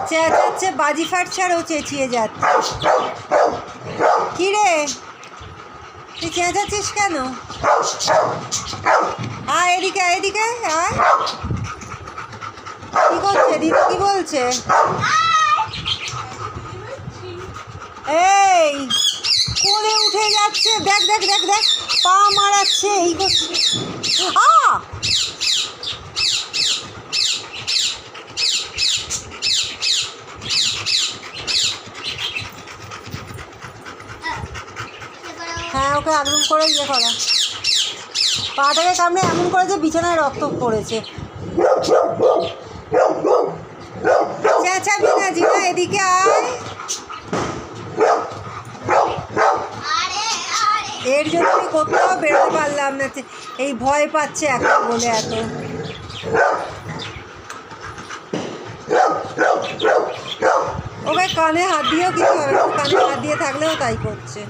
চেঁচাচ্ছে, বাজি ফাটছাড়ও চেঁচিয়ে যাচ্ছে। কী রে, তুই চেঁচাচ্ছিস কেন? আয় এদিকে, এদিকে আয়। কী করছে দিদি, কী বলছে? এই কোলে উঠে যাচ্ছে, দেখ দেখ দেখ দেখ, পা মারাচ্ছে, এই করছে। হ্যাঁ, ওকে আগুন করে ইয়ে করা, পাটাকে কামড়ে এমন করেছে বিছানায় রক্ত পড়েছে। চেঁচাবি না জিনা, এদিকে আয়। এর জন্য আমি কোথাও বেরোতে পারলাম না, এই ভয় পাচ্ছে এখন বলে এত। ওকে কানে হাত দিয়েও কিছু হবে না, কানে হাত দিয়ে থাকলেও তাই করছে।